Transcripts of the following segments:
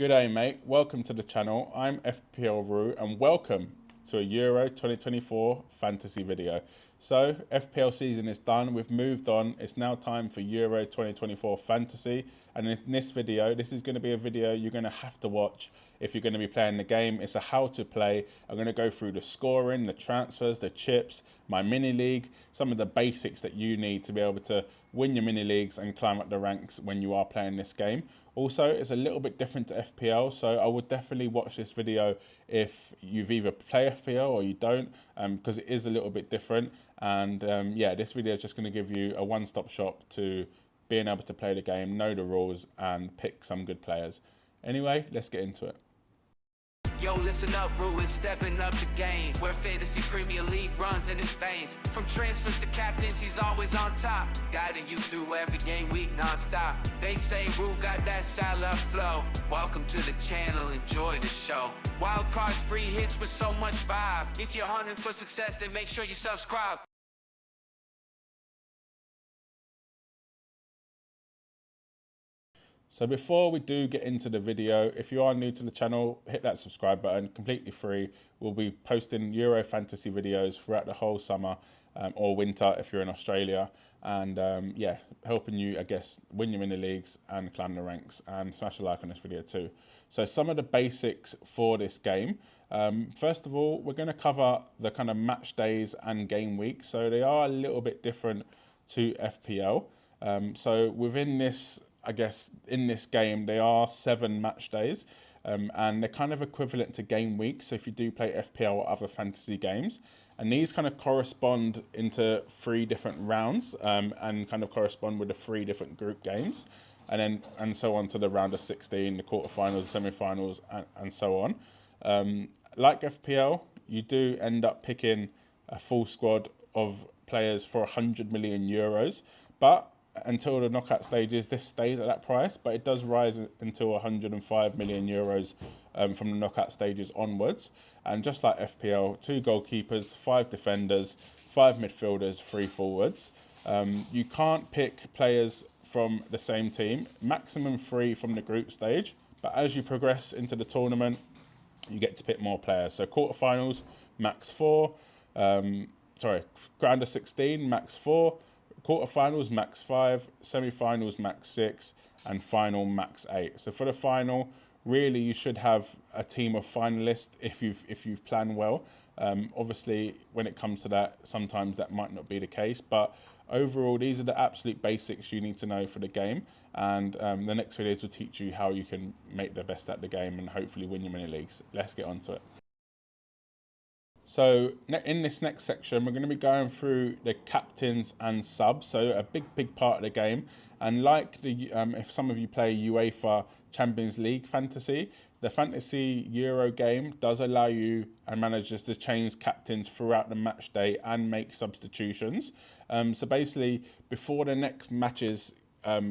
G'day mate, welcome to the channel. I'm FPL Roo and welcome to a Euro 2024 fantasy video. So FPL season is done, we've moved on, it's now time for Euro 2024 fantasy, and in this video, this is going to be a video you're going to have to watch if you're going to be playing the game. It's a how to play. I'm going to go through the scoring, the transfers, the chips, my mini league, some of the basics that you need to be able to win your mini leagues and climb up the ranks when you are playing this game. Also, it's a little bit different to FPL, so I would definitely watch this video if you've either play FPL or you don't, because it is a little bit different. And yeah, this video is just going to give you a one-stop shop to being able to play the game, know the rules, and pick some good players. Anyway, let's get into it. Yo, listen up, Rue is stepping up the game. Where Fantasy Premier League runs in his veins. From transfers to captains, he's always on top. Guiding you through every game week non-stop. They say Rue got that Salah flow. Welcome to the channel, enjoy the show. Wild cards, free hits with so much vibe. If you're hunting for success, then make sure you subscribe. So before we do get into the video, if you are new to the channel, hit that subscribe button, completely free. We'll be posting Euro fantasy videos throughout the whole summer or winter if you're in Australia. And yeah, helping you, I guess, win your mini leagues and climb the ranks, and smash a like on this video too. So some of the basics for this game. First of all, we're going to cover the kind of match days and game weeks. So they are a little bit different to FPL. So within this, I guess, in this game, they are 7 match days, and they're kind of equivalent to game weeks. So if you do play FPL or other fantasy games, and these kind of correspond into 3 different rounds, and kind of correspond with the 3 different group games, and so on to the round of 16, the quarterfinals, semi-finals, and so on. Like FPL, you do end up picking a full squad of players for 100 million euros, but until the knockout stages, this stays at that price, but it does rise until 105 million euros from the knockout stages onwards. And just like FPL, 2 goalkeepers, 5 defenders, 5 midfielders, 3 forwards. You can't pick players from the same team, maximum 3 from the group stage, but as you progress into the tournament, you get to pick more players. So quarterfinals, max 4, round of 16, max 4, quarterfinals max 5, semi-finals max 6, and final max 8. So for the final, really you should have a team of finalists if you've planned well. Obviously, when it comes to that, sometimes that might not be the case, but overall, these are the absolute basics you need to know for the game. And the next videos will teach you how you can make the best at the game and hopefully win your mini leagues. Let's get on to it. So in this next section, we're going to be going through the captains and subs. So a big part of the game. And like the if some of you play UEFA Champions League fantasy, the Fantasy Euro game does allow you and managers to change captains throughout the match day and make substitutions. So basically, before the next matches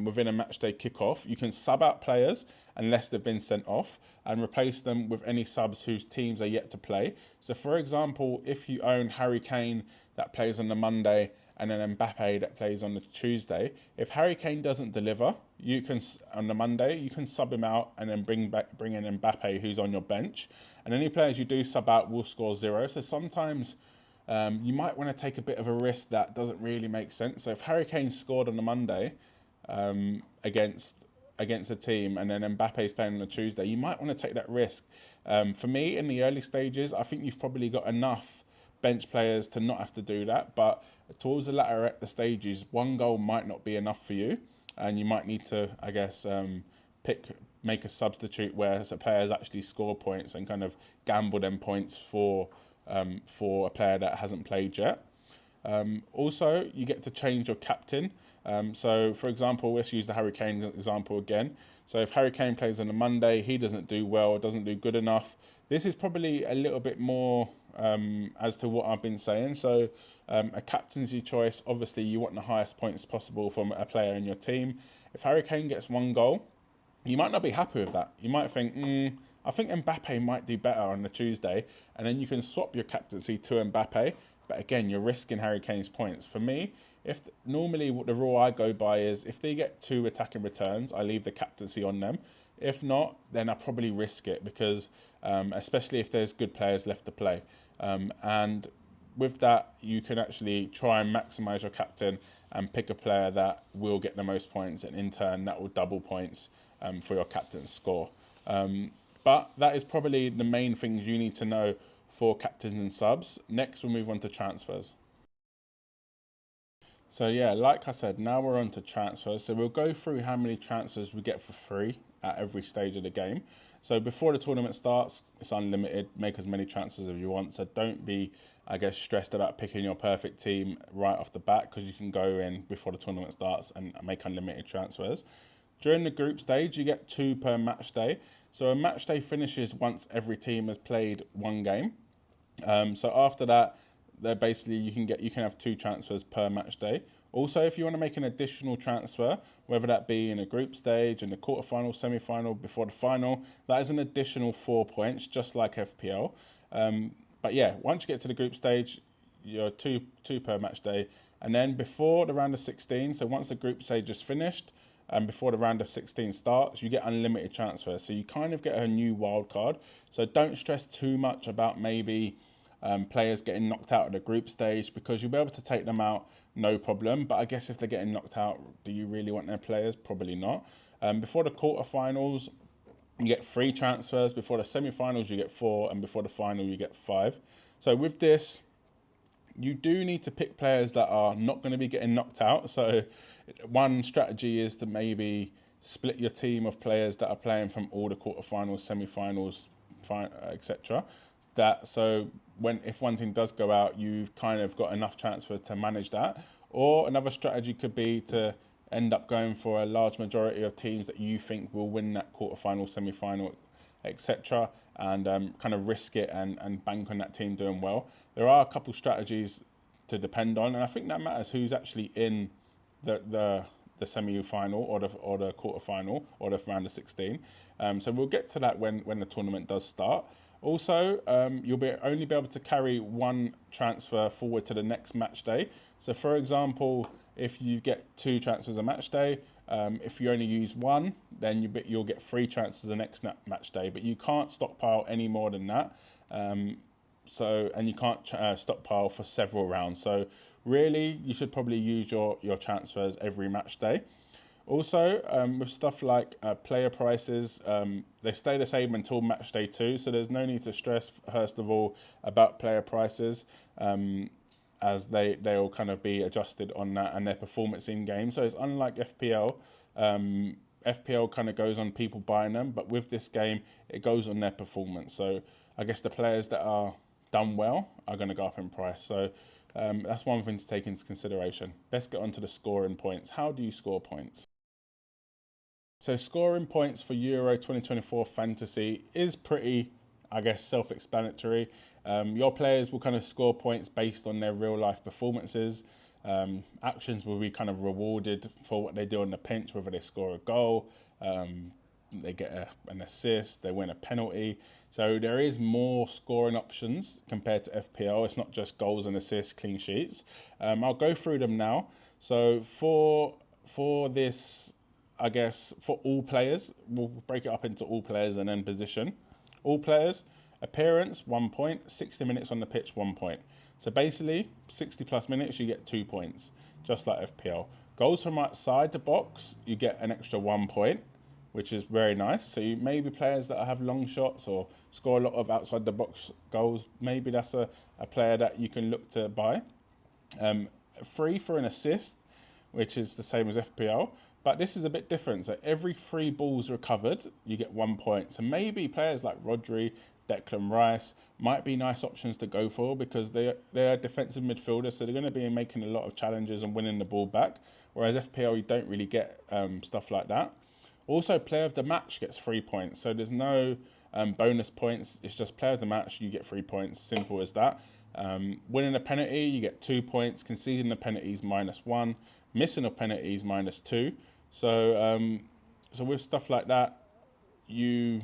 within a match day kickoff, you can sub out players unless they've been sent off and replace them with any subs whose teams are yet to play. So for example, if you own Harry Kane that plays on the Monday and then Mbappe that plays on the Tuesday, if Harry Kane doesn't deliver, you can on the Monday you can sub him out and then bring in Mbappe who's on your bench, and any players you do sub out will score 0. So sometimes you might want to take a bit of a risk that doesn't really make sense. So if Harry Kane scored on the Monday against a team and then Mbappe's playing on a Tuesday, you might want to take that risk. For me, in the early stages, I think you've probably got enough bench players to not have to do that, but towards the latter at the stages, 1 goal might not be enough for you, and you might need to, I guess, make a substitute where players actually score points and kind of gamble them points for a player that hasn't played yet. Also, you get to change your captain. So, for example, let's use the Harry Kane example again. So if Harry Kane plays on a Monday, he doesn't do well, doesn't do good enough. This is probably a little bit more as to what I've been saying. So a captaincy choice, obviously you want the highest points possible from a player in your team. If Harry Kane gets 1 goal, you might not be happy with that. You might think, I think Mbappe might do better on the Tuesday, and then you can swap your captaincy to Mbappe. But again, you're risking Harry Kane's points. For me, normally what the rule I go by is if they get 2 attacking returns, I leave the captaincy on them. If not, then I probably risk it because especially if there's good players left to play. And with that, you can actually try and maximise your captain and pick a player that will get the most points, and in turn that will double points for your captain's score. But that is probably the main things you need to know for captains and subs. Next, we'll move on to transfers. So yeah, like I said, now we're on to transfers. So we'll go through how many transfers we get for free at every stage of the game. So before the tournament starts, it's unlimited. Make as many transfers as you want. So don't be, I guess, stressed about picking your perfect team right off the bat, because you can go in before the tournament starts and make unlimited transfers. During the group stage, you get 2 per match day. So a match day finishes once every team has played 1 game. So after that, they're basically you can have 2 transfers per match day. Also, if you want to make an additional transfer, whether that be in a group stage, in the quarterfinal, semi-final, before the final, that is an additional 4 points, just like FPL. But yeah, once you get to the group stage, you're two per match day, and then before the round of 16, so once the group stage is finished and before the round of 16 starts, you get unlimited transfers. So you kind of get a new wild card. So don't stress too much about maybe players getting knocked out at the group stage, because you'll be able to take them out no problem. But I guess if they're getting knocked out, do you really want their players? Probably not. Before the quarterfinals, you get 3 transfers. Before the semi-finals, you get 4, and before the final, you get 5. So with this, you do need to pick players that are not going to be getting knocked out. So one strategy is to maybe split your team of players that are playing from all the quarterfinals, semi-finals, etc. That so if one team does go out, you've kind of got enough transfer to manage that. Or another strategy could be to end up going for a large majority of teams that you think will win that quarterfinal, semi-final, etc., and kind of risk it and bank on that team doing well. There are a couple strategies to depend on, and I think that matters who's actually in the semi-final or the quarterfinal or the round of 16. So we'll get to that when the tournament does start. Also, you'll only be able to carry 1 transfer forward to the next match day. So for example, if you get 2 transfers a match day, if you only use 1, then you'll get 3 transfers the next match day. But you can't stockpile any more than that. And you can't stockpile for several rounds. So really, you should probably use your transfers every match day. Also, with stuff like player prices, they stay the same until match day 2, so there's no need to stress, first of all, about player prices, as they'll kind of be adjusted on that and their performance in game. So it's unlike FPL. FPL kind of goes on people buying them, but with this game, it goes on their performance. So I guess the players that are done well are going to go up in price. So that's one thing to take into consideration. Let's get on to the scoring points. How do you score points? So scoring points for Euro 2024 Fantasy is pretty, I guess, self-explanatory. Your players will kind of score points based on their real-life performances. Actions will be kind of rewarded for what they do on the pitch, whether they score a goal, they get an assist, they win a penalty. So there is more scoring options compared to FPL. It's not just goals and assists, clean sheets. I'll go through them now. So for this, I guess, for all players, we'll break it up into all players and then position. All players, appearance, 1 point, 60 minutes on the pitch, 1 point. So basically, 60 plus minutes, you get 2 points, just like FPL. Goals from outside the box, you get an extra 1 point, which is very nice. So you maybe players that have long shots or score a lot of outside the box goals, maybe that's a player that you can look to buy. 3 for an assist, which is the same as FPL. But this is a bit different. So every 3 balls recovered, you get 1 point. So maybe players like Rodri, Declan Rice might be nice options to go for, because they're defensive midfielders, so they're going to be making a lot of challenges and winning the ball back. Whereas FPL, you don't really get stuff like that. Also, player of the match gets 3 points. So there's no bonus points. It's just player of the match, you get 3 points. Simple as that. Winning a penalty, you get 2 points. Conceding a penalty is -1. Missing a penalty is -2. So with stuff like that, you,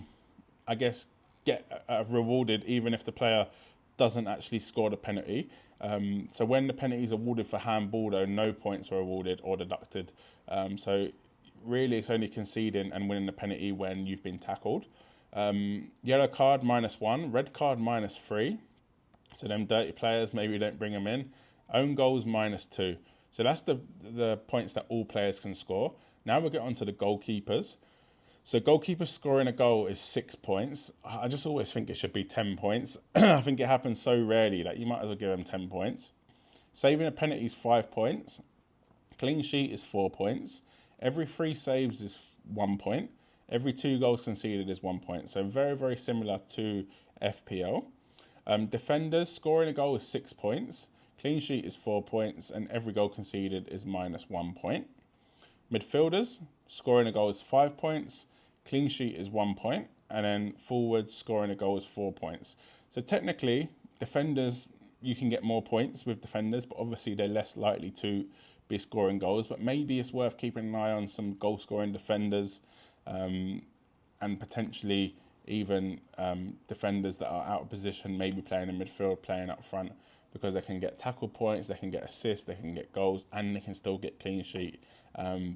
I guess, get rewarded even if the player doesn't actually score the penalty. So when the penalty is awarded for handball, though, no points are awarded or deducted. So really it's only conceding and winning the penalty when you've been tackled. Yellow card -1, red card -3. So them dirty players, maybe you don't bring them in. Own goals -2. So that's the points that all players can score. Now we'll get on to the goalkeepers. So goalkeeper scoring a goal is 6 points. I just always think it should be 10 points. I think it happens so rarely that you might as well give them 10 points. Saving a penalty is 5 points. Clean sheet is 4 points. Every 3 saves is 1 point. Every 2 goals conceded is 1 point. So very, very similar to FPL. Defenders scoring a goal is 6 points. Clean sheet is 4 points. And every goal conceded is -1 point. Midfielders scoring a goal is 5 points. Clean sheet is 1 point. And then forwards scoring a goal is 4 points. So technically, defenders, you can get more points with defenders, but obviously they're less likely to be scoring goals. But maybe it's worth keeping an eye on some goal scoring defenders, and potentially even defenders that are out of position, maybe playing in midfield, playing up front, because they can get tackle points, they can get assists, they can get goals, and they can still get clean sheet.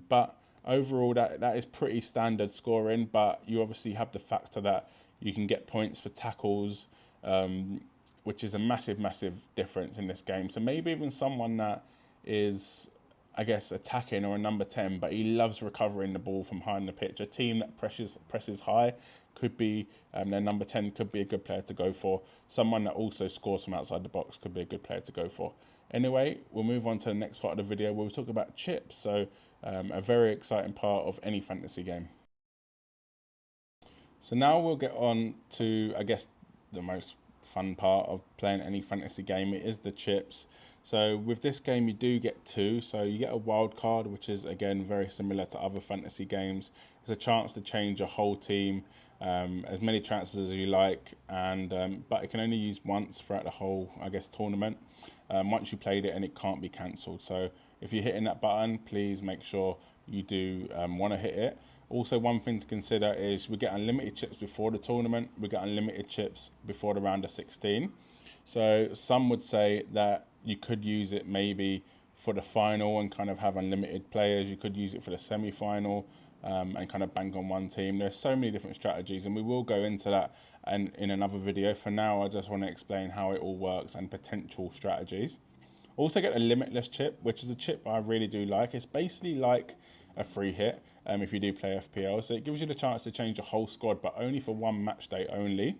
But overall, that is pretty standard scoring. But you obviously have the factor that you can get points for tackles, which is a massive, massive difference in this game. So maybe even someone that is, I guess, attacking or a number 10, but he loves recovering the ball from high in the pitch. A team that presses high could be, their number 10 could be a good player to go for. Someone that also scores from outside the box could be a good player to go for. Anyway, we'll move on to the next part of the video where we'll talk about chips. So a very exciting part of any fantasy game. So now we'll get on to, I guess, the most fun part of playing any fantasy game. It is the chips. So with this game, you do get 2. So you get a wild card, which is, again, very similar to other fantasy games. It's a chance to change your whole team, as many chances as you like, and but it can only use once throughout the whole, I guess, tournament. Once you played it, and it can't be cancelled. So if you're hitting that button, please make sure you do want to hit it. Also, one thing to consider is we get unlimited chips before the tournament. We get unlimited chips before the round of 16. So some would say that you could use it maybe for the final and kind of have unlimited players. You could use it for the semi-final and kind of bank on one team. There's so many different strategies, and we will go into that and in another video. For now, I just want to explain how it all works and potential strategies. Also get a limitless chip, which is a chip I really do like. It's basically like a free hit if you do play FPL. So it gives you the chance to change your whole squad, but only for one match day only.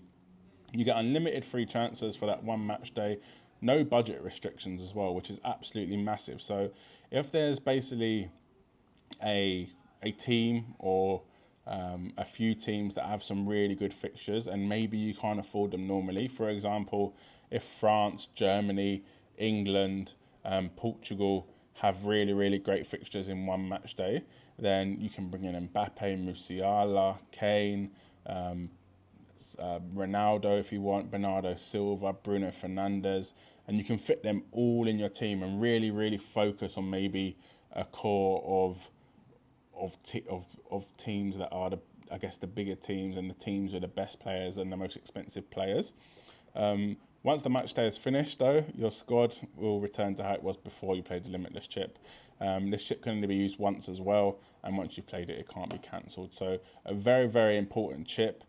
You get unlimited free transfers for that one match day. No budget restrictions as well, which is absolutely massive. So if there's basically a team or a few teams that have some really good fixtures and maybe you can't afford them normally, for example, if France, Germany, England, Portugal have really, really great fixtures in one match day, then you can bring in Mbappe, Musiala, Kane, Ronaldo if you want, Bernardo Silva, Bruno Fernandes, and you can fit them all in your team and really, really focus on maybe a core of teams that are I guess the bigger teams and the teams with the best players and the most expensive players. Once the match day is finished, though, your squad will return to how it was before you played the limitless chip. This chip can only be used once as well, and once you've played it, it can't be cancelled. So a very, very important chip.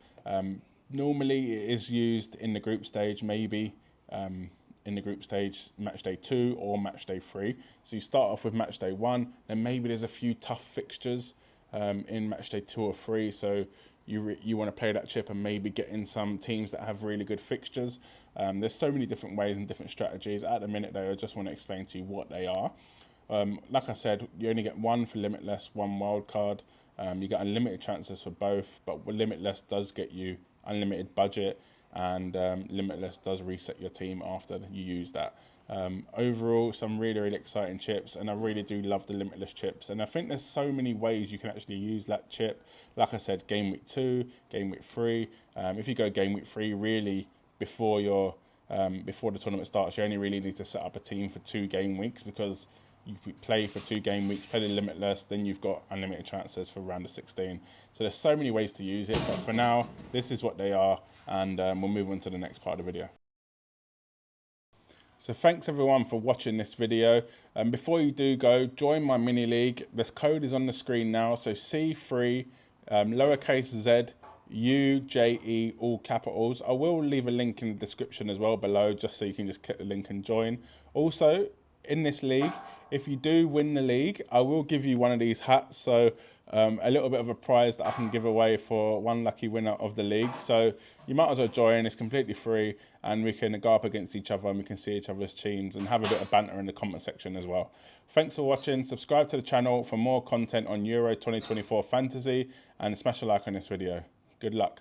Normally, it is used in the group stage, maybe in the group stage, match day 2 or match day 3. So you start off with match day 1, then maybe there's a few tough fixtures in match day 2 or 3. So you want to play that chip and maybe get in some teams that have really good fixtures. There's so many different ways and different strategies. At the minute, though, I just want to explain to you what they are. Like I said, you only get 1 for limitless, 1 wild card. You get unlimited chances for both, but limitless does get you unlimited budget, and limitless does reset your team after you use that. Overall, some really, really exciting chips, and I really do love the limitless chips. And I think there's so many ways you can actually use that chip. Like I said, game week 2, game week 3. If you go game week 3, really before the tournament starts, you only really need to set up a team for 2 game weeks, because you play for 2 game weeks, play the limitless, then you've got unlimited transfers for round of 16. So there's so many ways to use it, but for now, this is what they are, and we'll move on to the next part of the video. So thanks everyone for watching this video. And before you do go, join my mini league. This code is on the screen now. So C3, lowercase z, UJE, all capitals. I will leave a link in the description as well below, just so you can just click the link and join. Also, in this league, if you do win the league, I will give you one of these hats. So a little bit of a prize that I can give away for one lucky winner of the league. So you might as well join. It's completely free, and we can go up against each other and we can see each other's teams and have a bit of banter in the comment section as well. Thanks for watching. Subscribe to the channel for more content on Euro 2024 fantasy and smash a like on this video. Good luck.